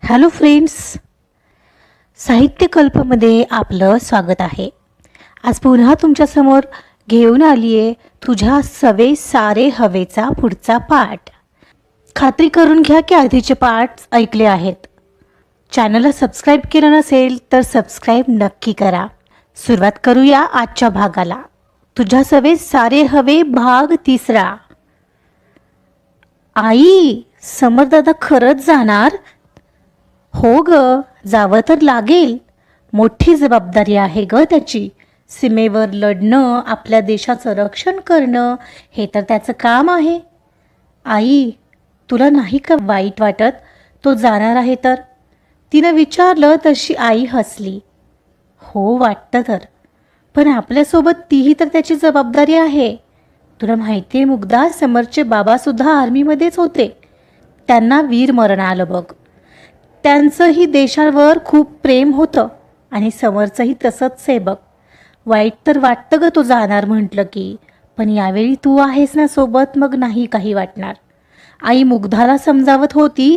Hello friends, साहित्य कल्पमध्ये आपलं स्वागत आहे. आज पुन्हा तुमच्यासमोर घेऊन आली आहे तुझ्या सवे सारे हवेचा पुढचा पाठ. खात्री करून घ्या की आधीचे पाठ ऐकले आहेत. चॅनलला सबस्क्राईब केलं नसेल तर सबस्क्राईब नक्की करा. सुरुवात करूया आजच्या भागाला. तुझ्या सवे सारे हवे भाग 3. आई, समरदादा खरंच जाणार? हो ग, जावं तर लागेल. मोठी जबाबदारी आहे ग त्याची. सीमेवर लढणं, आपल्या देशाचं रक्षण करणं हे तर त्याचं काम आहे. आई, तुला नाही का वाईट वाटत तो जाणार आहे तर? तिनं विचारलं तशी आई हसली. हो, वाटतं तर. पण आपल्यासोबत तीही तर त्याची जबाबदारी आहे. तुला माहिती आहे मुग्धा, समरचे बाबासुद्धा आर्मीमध्येच होते. त्यांना वीर मरण आलं बघ. त्यांचंही देशावर खूप प्रेम होतं आणि समरचंही तसंच आहे बघ. वाईट तर वाटतं ग तो जाणार म्हटलं की, पण यावेळी तू आहेस ना सोबत, मग नाही काही वाटणार. आई मुग्धाला समजावत होती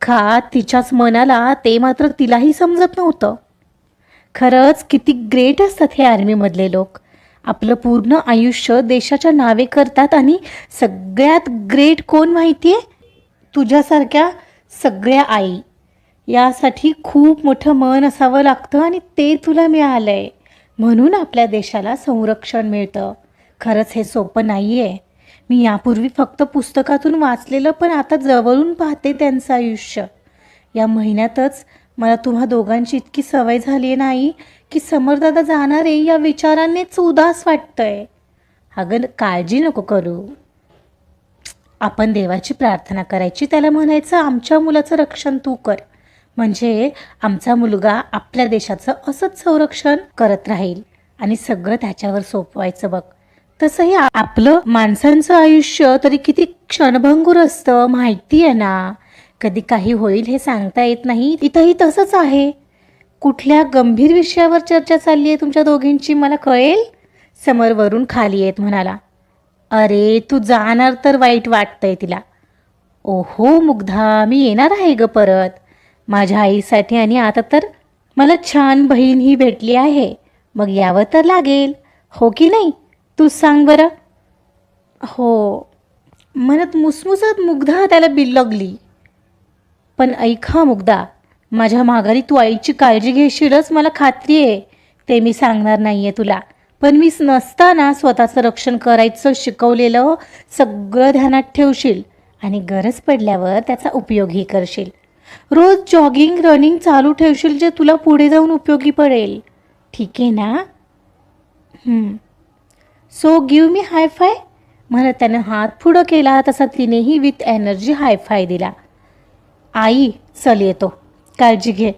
का तिच्याच मनाला ते मात्र तिलाही समजत नव्हतं. खरंच किती ग्रेट असतात हे आर्मीमधले लोक. आपलं पूर्ण आयुष्य देशाच्या नावे करतात आणि सगळ्यात ग्रेट कोण माहिती आहे? तुझ्यासारख्या सगळ्या आई. यासाठी खूप मोठं मन असावं लागतं आणि ते तुला मिळालं आहे. म्हणून आपल्या देशाला संरक्षण मिळतं. खरंच हे सोपं नाही आहे. मी यापूर्वी फक्त पुस्तकातून वाचलेलं, पण आता जवळून पाहते त्यांचं आयुष्य. या महिन्यातच मला तुम्हा दोघांची इतकी सवय झाली नाही की समरदादा जाणार आहे या विचारानेच उदास वाटतंय. अगं काळजी नको करू. आपण देवाची प्रार्थना करायची, त्याला म्हणायचं आमच्या मुलाचं रक्षण तू कर, म्हणजे आमचा मुलगा आपल्या देशाचं असंच संरक्षण करत राहील आणि सगळं त्याच्यावर सोपवायचं बघ. तसंही आपलं माणसांचं आयुष्य तरी किती क्षणभंगूर असतं माहिती आहे ना. कधी काही होईल हे सांगता येत नाही. इथंही तसंच आहे. कुठल्या गंभीर विषयावर चर्चा चालली आहे तुमच्या दोघींची मला कळेल? समरवरून खाली येत म्हणाला. अरे तू जाणार तर वाईट वाटतंय तिला. ओहो मुग्धा, मी येणार आहे ग परत माझ्या आईसाठी, आणि आता तर मला छान बहीण ही भेटली आहे. मग यावं तर लागेल, हो की नाही? तू सांग बरं. हो म्हणत मुसमुसत मुग्धा त्याला बिलगली. पण ऐक हा मुग्धा, माझ्या माघारी तू आईची काळजी घेशीलच मला खात्री आहे. ते मी सांगणार नाही आहे तुला, पण मी नसताना स्वतःचं रक्षण करायचं शिकवलेलं सगळं ध्यानात ठेवशील आणि गरज पडल्यावर त्याचा उपयोगही करशील. रोज जॉगिंग रनिंग चालू ठेवशील, जे तुला पुढे जाऊन उपयोगी पडेल. ठीक आहे ना? सो गिव्ह मी हायफाय म्हणत त्यानं हात पुढं केला, तसा तिनेही विथ एनर्जी हायफाय दिला. आई चल येतो, काळजी घे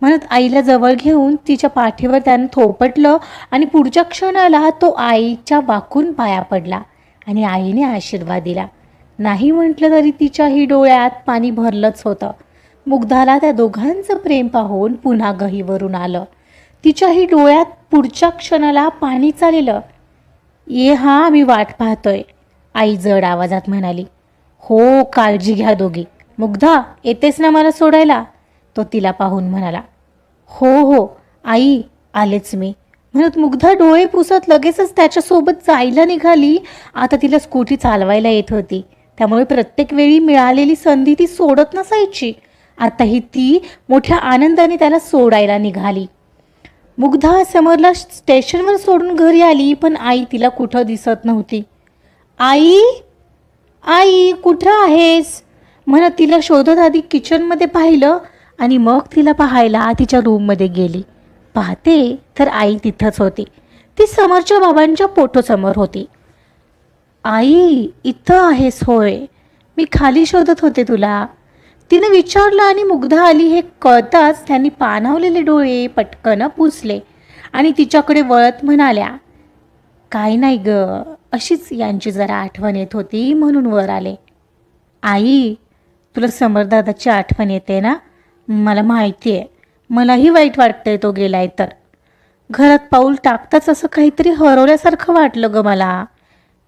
म्हणत आईला जवळ घेऊन तिच्या पाठीवर त्यानं थोपटलं आणि पुढच्या क्षणाला तो आईच्या वाकून पाया पडला आणि आईने आशीर्वाद दिला. नाही म्हटलं तरी तिच्याही डोळ्यात पाणी भरलंच होतं. मुग्धाला त्या दोघांचं प्रेम पाहून पुन्हा गहीवरून आलं. तिच्याही डोळ्यात पुढच्या क्षणाला पाणी चाललं. ये हा, मी वाट पाहतोय, आई जड आवाजात म्हणाली. हो, काळजी घ्या दोघी. मुग्धा येतेस ना मला सोडायला? तो तिला पाहून म्हणाला. हो हो आई, आलेच मी म्हणत मुग्धा डोळे पुसत लगेचच त्याच्यासोबत जायला निघाली. आता तिला स्कूटी चालवायला येत होती, त्यामुळे प्रत्येक वेळी मिळालेली संधी ती सोडत नसायची. आताही ती मोठ्या आनंदाने त्याला सोडायला निघाली. मुग्धा समरला स्टेशनवर सोडून घरी आली, पण आई तिला कुठं दिसत नव्हती. आई, आई कुठं आहेस म्हणत तिला शोधत आधी किचनमध्ये पाहिलं आणि मग तिला पाहायला तिच्या रूममध्ये गेली. पाहते तर आई तिथंच होती. ती समरच्या बाबांच्या फोटोसमोर होती. आई इथं आहेस होय, मी खाली शोधत होते तुला, तिने विचारलं आणि मुग्धा आली हे कळताच त्यांनी पाणावलेले डोळे पटकन पुसले आणि तिच्याकडे वळत म्हणाल्या, काय नाही ग, अशीच यांची जरा आठवण येत होती म्हणून वर आले. आई, तुला समरदादाची आठवण येते ना? मला माहिती आहे, मलाही वाईट वाटतंय तो गेलाय तर. घरात पाऊल टाकताच असं काहीतरी हरवल्यासारखं वाटलं ग मला.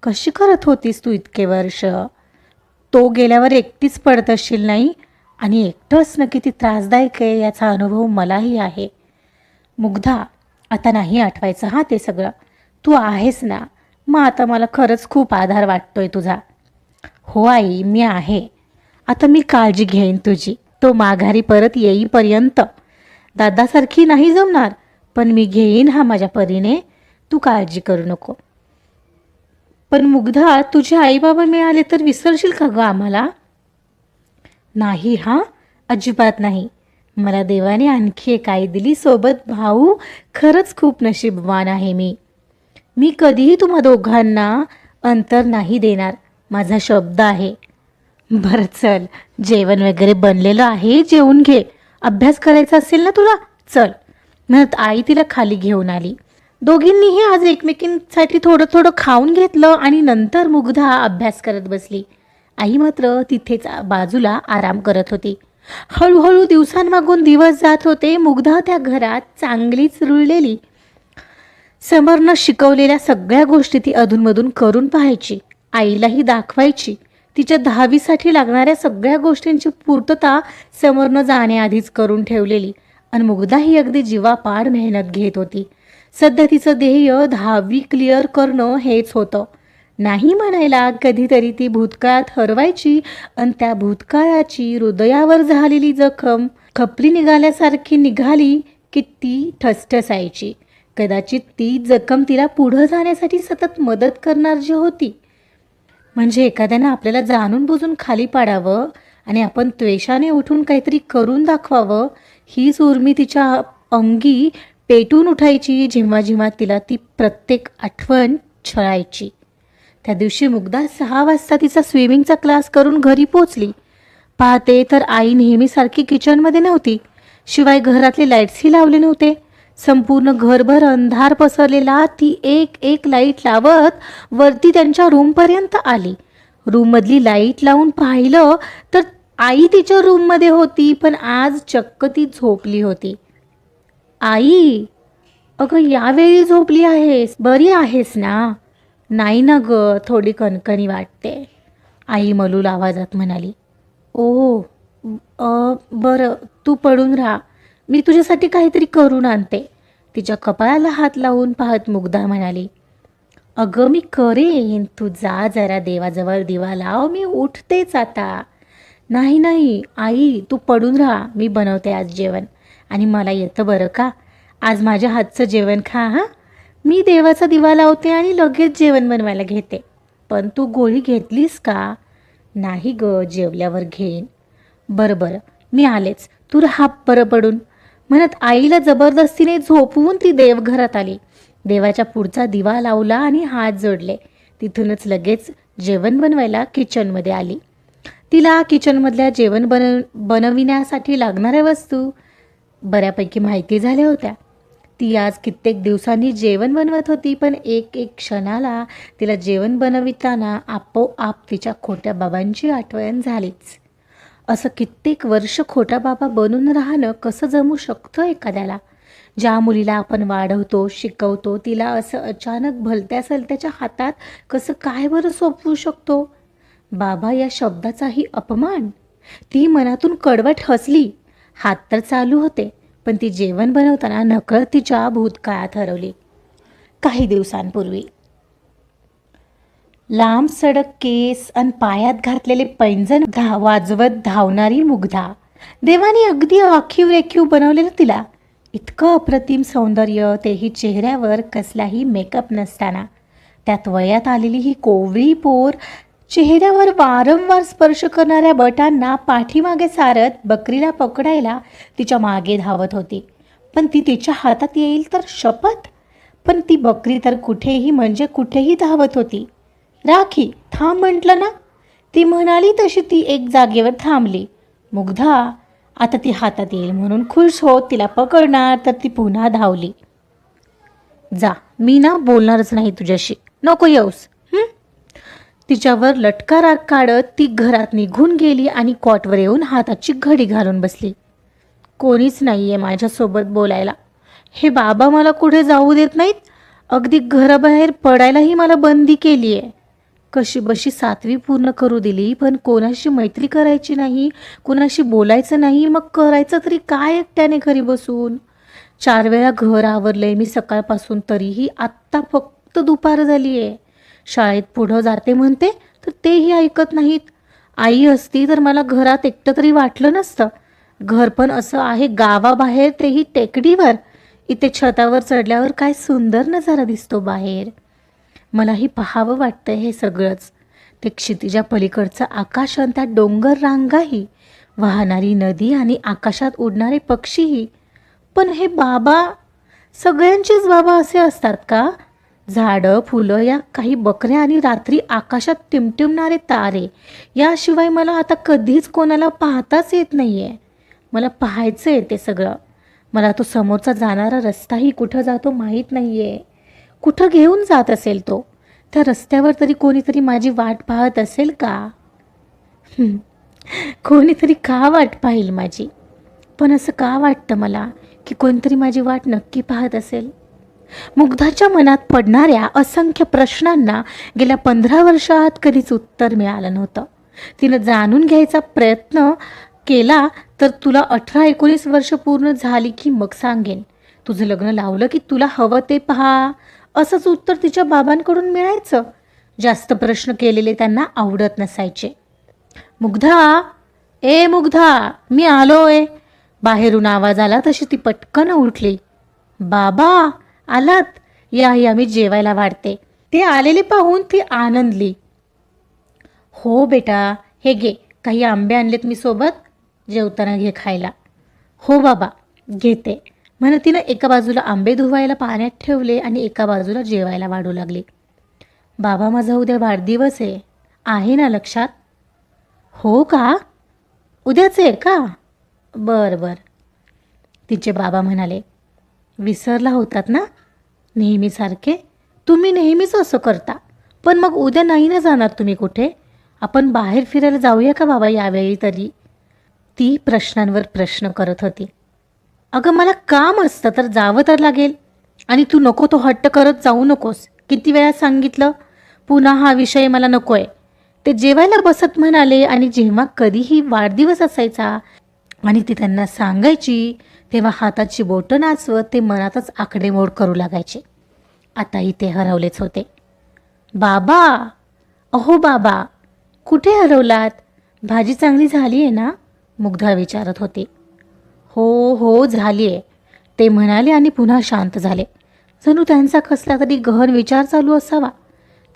कशी करत होतीस तू इतके वर्ष? तो गेल्यावर एकटीच पडत असशील नाही? आणि एकटं असणं किती त्रासदायक आहे याचा अनुभव मलाही आहे. मुग्धा, आता नाही आठवायचं हा ते सगळं. तू आहेस ना, मग आता मला खरंच खूप आधार वाटतोय तुझा. हो आई, मी आहे. आता मी काळजी घेईन तुझी, तो माघारी परत येईपर्यंत. दादासारखी नाही जमणार, पण मी घेईन हा माझ्या परीने. तू काळजी करू नको. पण मुग्धा, तुझे आईबाबा मिळाले तर विसरशील का गं आम्हाला? नाही हा, अजिबात नाही. मला देवाने आणखी एक आई दिली सोबत भाऊ. खरंच खूप नशीबवान आहे मी. मी कधीही तुम्हा दोघांना अंतर नाही देणार, माझा शब्द आहे. बरं चल, जेवण वगैरे बनलेलं आहे, जेवून घे. अभ्यास करायचा असेल ना तुला, चल. म्हणत आई तिला खाली घेऊन आली. दोघींनीही आज एकमेकींसाठी थोडं थोडं खाऊन घेतलं आणि नंतर मुग्धा अभ्यास करत बसली. आई मात्र तिथेच बाजूला आराम करत होती. हळूहळू दिवसांमागून दिवस जात होते. मुग्धा त्या घरात चांगलीच रुळलेली. समरनं शिकवलेल्या सगळ्या गोष्टी ती अधूनमधून करून पाहायची, आईलाही दाखवायची. तिच्या 10वीसाठी लागणाऱ्या सगळ्या गोष्टींची पूर्तता समरनं जाण्याआधीच करून ठेवलेली आणि मुग्धा ही अगदी जीवापाड मेहनत घेत होती. सध्या तिचं ध्येय 10वी क्लिअर करणं हेच होतं. नाही म्हणायला कधीतरी ती भूतकाळात हरवायची आणि त्या भूतकाळाची हृदयावर झालेली जखम खपली निघाल्यासारखी निघाली की ती ठसठसायची. कदाचित ती जखम तिला पुढं जाण्यासाठी सतत मदत करणार जी होती. म्हणजे एखाद्यानं आपल्याला जाणून बुजून खाली पाडावं आणि आपण त्वेषाने उठून काहीतरी करून दाखवावं, हीच उर्मी तिच्या अंगी पेटून उठायची जेव्हा जेव्हा तिला ती प्रत्येक आठवण छळायची. त्या दिवशी मुग्धा 6 वाजता तिचा स्विमिंगचा क्लास करून घरी पोचली. पाहते तर आई नेहमीसारखी किचनमध्ये नव्हती. शिवाय घरातले लाईट्सही लावले नव्हते. संपूर्ण घरभर अंधार पसरलेला. ती एक एक लाईट लावत वरती त्यांच्या रूमपर्यंत आली. रूममधली लाईट लावून पाहिलं तर आई तिच्या रूममध्ये होती, पण आज चक्क ती झोपली होती. आई, अगं यावेळी झोपली आहेस? बरी आहेस ना? नाही ना ग, थोडी कणकणी वाटते, आई मलूल आवाजात म्हणाली. ओ, बरं, तू पडून राहा, मी तुझ्यासाठी काहीतरी करून आणते, तिच्या कपाळाला हात लावून पाहत मुग्धा म्हणाली. अगं मी करेन, तू जा जरा देवाजवळ दिवा लाव, मी उठतेच आता. नाही नाही आई, तू पडून राहा, मी बनवते आज जेवण आणि मला येतं बरं का. आज माझ्या हातचं जेवण खा हां. मी देवाचा दिवा लावते आणि लगेच जेवण बनवायला घेते. पण तू गोळी घेतलीस का? नाही ग, जेवल्यावर घेईन. बरं बरं, मी आलेच, तू राहा बरं पडून, म्हणत आईला जबरदस्तीने झोपवून ती देवघरात आली. देवाच्या पुढचा दिवा लावला आणि हात जोडले. तिथूनच लगेच जेवण बनवायला किचनमध्ये आली. तिला किचनमधल्या जेवण बनविण्यासाठी लागणाऱ्या वस्तू बऱ्यापैकी माहिती झाल्या होत्या. ती आज कित्येक दिवसांनी जेवण बनवत होती, पण एक एक क्षणाला तिला जेवण बनविताना आपोआप तिच्या खोट्या बाबांची आठवण झालीच. असं कित्येक वर्ष खोटा बाबा बनून राहणं कसं जमू शकतं एखाद्याला? ज्या मुलीला आपण वाढवतो, शिकवतो, तिला असं अचानक भलत्या सलत्याच्या हातात कसं काय बरं सोपवू शकतो? बाबा या शब्दाचाही अपमान. ती मनातून कडवट हसली. हात तर चालू होते, पण ती जेवण बनवताना नकळत तिच्या भूतकाळात हरवली. काही दिवसांपूर्वी लांब सडक केस अन पायात घातलेले पैंजण वाजवत धावणारी मुग्धा. देवाने अगदी आखीव रेखीव बनवलेलं तिला. इतकं अप्रतिम सौंदर्य, तेही चेहऱ्यावर कसलाही मेकअप नसताना. त्यात वयात आलेली ही कोवळी पोर चेहऱ्यावर वारंवार स्पर्श करणाऱ्या बटांना पाठीमागे सारत बकरीला पकडायला तिच्या मागे धावत होती. पण ती तिच्या हातात येईल तर शपथ. पण ती बकरी तर कुठेही म्हणजे कुठेही धावत होती. राखी, थांब म्हटलं ना. ती म्हणाली तशी ती एक जागेवर थांबली. मुग्धा आता ती हातात येईल म्हणून खुश होत तिला पकडणार तर ती पुन्हा धावली. जा, मी ना बोलणारच नाही तुझ्याशी, नको येऊस. तिच्यावर लटका राग काढत ती घरात निघून गेली आणि कॉटवर येऊन हाताची घडी घालून बसली. कोणीच नाही आहे माझ्यासोबत बोलायला. हे बाबा मला कुठे जाऊ देत नाहीत. अगदी घराबाहेर पडायलाही मला बंदी केली आहे. कशी बशी 7वी पूर्ण करू दिली, पण कोणाशी मैत्री करायची नाही, कोणाशी बोलायचं नाही. मग करायचं तरी काय एकट्याने घरी बसून? 4 वेळा घर आवरलंय मी सकाळपासून, तरीही आत्ता फक्त दुपार झाली आहे. शाळेत पुढं जाते म्हणते तर तेही ऐकत नाहीत. आई असती तर मला घरात एकटं तरी वाटलं नसतं. घर पण असं आहे गावाबाहेर, तेही टेकडीवर. इथे छतावर चढल्यावर काय सुंदर नजारा दिसतो बाहेर. मलाही पाहावं वाटतं हे सगळंच. ते क्षितिजा पलीकडचं आकाश आणि त्या डोंगर रांगाही, वाहणारी नदी आणि आकाशात उडणारे पक्षीही. पण हे बाबा, सगळ्यांचेच बाबा असे असतात का? झाडं, फुलं, या काही बकऱ्या आणि रात्री आकाशात टिमटिमणारे तारे, याशिवाय मला आता कधीच कोणाला पाहताच येत नाही आहे. मला पाहायचं आहे ते सगळं. मला तो समोरचा जाणारा रस्ताही कुठं जातो माहीत नाही आहे. कुठं घेऊन जात असेल तो? त्या रस्त्यावर तरी कोणीतरी माझी वाट पाहत असेल का? कोणीतरी का वाट पाहिल माझी? पण असं का वाटतं मला की कोणीतरी माझी वाट नक्की पाहत असेल? मुग्धाच्या मनात पडणाऱ्या असंख्य प्रश्नांना गेल्या 15 वर्षात कधीच उत्तर मिळालं नव्हतं. तिनं जाणून घ्यायचा प्रयत्न केला तर तुला 18-19 वर्ष पूर्ण झाली की मग सांगेन. तुझं लग्न लावलं की तुला हवं ते पहा, असंच उत्तर तिच्या बाबांकडून मिळायचं. जास्त प्रश्न केलेले त्यांना आवडत नसायचे. मुग्धा, ए मुग्धा, मी आलोय. बाहेरून आवाज आला तशी ती पटकन उठली. बाबा आलात? या या, मी जेवायला वाढते. ते आलेले पाहून ती आनंदली. हो बेटा, हे घे, काही आंबे आणलेत मी सोबत, जेवताना घे खायला. हो बाबा, घेते, म्हणून तिनं एका बाजूला आंबे धुवायला पाण्यात ठेवले आणि एका बाजूला जेवायला वाढू लागली. बाबा, माझा उद्या वाढदिवस आहे ना लक्षात? हो का? उद्याच आहे का? बरं बरं, तिचे बाबा म्हणाले. विसरला होतात ना नेहमीसारखे? तुम्ही नेहमीच असं करता. पण मग उद्या नाही ना जाणार तुम्ही कुठे? आपण बाहेर फिरायला जाऊया का बाबा यावेळी तरी? ती प्रश्नांवर प्रश्न करत होती. अगं, मला काम असतं तर जावं तर लागेल. आणि तू नको तो हट्ट करत जाऊ नकोस. किती वेळा सांगितलं? पुन्हा हा विषय मला नको आहे. ते जेवायला बसत म्हणाले आणि जेव्हा कधीही वाढदिवस असायचा आणि ती त्यांना सांगायची तेव्हा हाताची बोटं नाचवत ते मनातच आकडेमोड करू लागायचे. आताही ते हरवलेच होते. बाबा, अहो बाबा, कुठे हरवलात? भाजी चांगली झाली आहे ना? मुग्धा विचारत होती. हो हो, झाली आहे, ते म्हणाले आणि पुन्हा शांत झाले. जणू त्यांचा कसला तरी गहन विचार चालू असावा.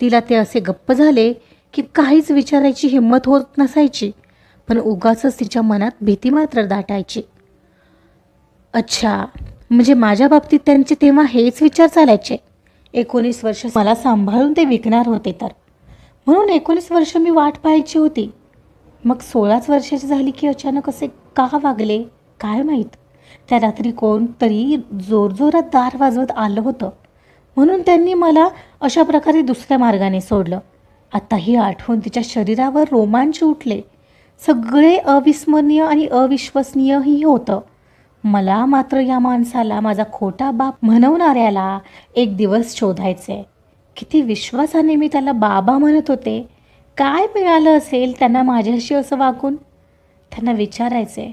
तिला ते असे गप्प झाले की काहीच विचारायची हिंमत होत नसायची, पण उगाचच तिच्या मनात भीती मात्र दाटायची. अच्छा, म्हणजे माझ्या बाबतीत त्यांचे तेव्हा हेच विचार चालायचे. 19 वर्ष मला सांभाळून ते विकणार होते तर, म्हणून 19 वर्ष मी वाट पाहायची होती. मग 16च वर्षाची झाली की अचानक असे का वागले काय माहीत. त्या रात्री कोणतरी जोरजोरात दार वाजवत आलं होतं, म्हणून त्यांनी मला अशा प्रकारे दुसऱ्या मार्गाने सोडलं. आता ही आठवण तिच्या शरीरावर रोमांच उठले. सगळे अविस्मरणीय आणि अविश्वसनीयही होतं. मला मात्र या माणसाला, माझा खोटा बाप म्हणवणाऱ्याला एक दिवस शोधायचे. किती विश्वासाने मी त्याला बाबा म्हणत होते. काय मिळालं असेल त्यांना माझ्याशी असं वागून? त्यांना विचारायचे.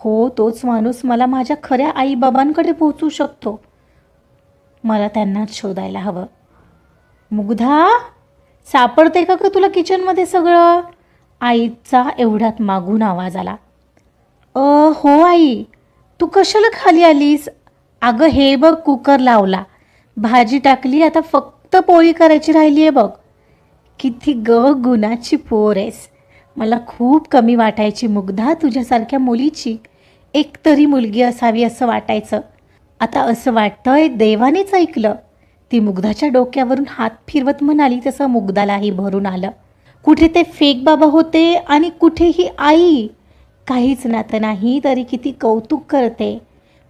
हो, तोच माणूस मला माझ्या खऱ्या आईबाबांकडे पोहोचू शकतो. मला त्यांनाच शोधायला हवं. मुग्धा, सापडते का तुला किचनमध्ये सगळं? आईचा एवढ्यात मागून आवाज आला. हो आई, तू कशाला खाली आलीस? अगं हे बघ, कुकर लावला, भाजी टाकली, आता फक्त पोळी करायची राहिली आहे बघ. किती गुणाची पोर आहेस. मला खूप कमी वाटायची मुग्धा तुझ्यासारख्या मुलीची. एक तरी मुलगी असावी असं वाटायचं. आता असं वाटतंय देवानेच ऐकलं. ती मुग्धाच्या डोक्यावरून हात फिरवत म्हणाली तसं मुग्धालाही भरून आलं. कुठे ते फेक बाबा होते आणि कुठे ही आई. काहीच नातं नाही तरी किती कौतुक करते.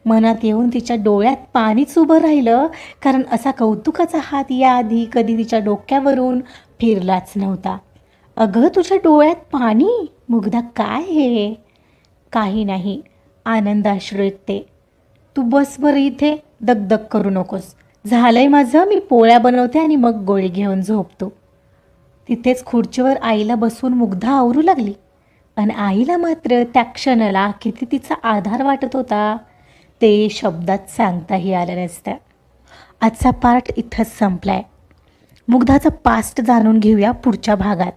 मनात येऊन तिच्या डोळ्यात पाणीच उभं राहिलं, कारण असा कौतुकाचा हात याआधी कधी तिच्या डोक्यावरून फिरलाच नव्हता. अगं, तुझ्या डोळ्यात पाणी? मुग्धा, काय हे? काही नाही, आनंदाश्रू ते. तू बस बरं इथे, दगदग करू नकोस. झालंय माझं, मी पोळ्या बनवते आणि मग गोळी घेऊन झोपतो. तिथेच खुर्चीवर आईला बसून मुग्धा आवरू लागली. आणि आईला मात्र त्या क्षणाला किती तिचा आधार वाटत होता ते शब्दात सांगताही आलं नसतं. आजचा पार्ट इथंच संपलाय. मुग्धाचा पास्ट जाणून घेऊया पुढच्या भागात.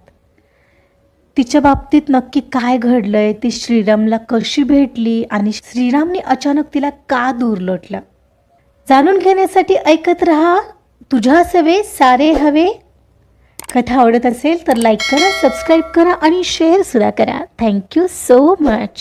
तिच्या बाबतीत नक्की काय घडलंय, ती श्रीरामला कशी भेटली आणि श्रीरामने अचानक तिला का दूर लोटलं, जाणून घेण्यासाठी ऐकत रहा तुझ्या हवे सारे हवे. कथा आवडत असेल तर लाईक करा, सबस्क्राईब करा आणि शेअर सुद्धा करा. Thank you so much.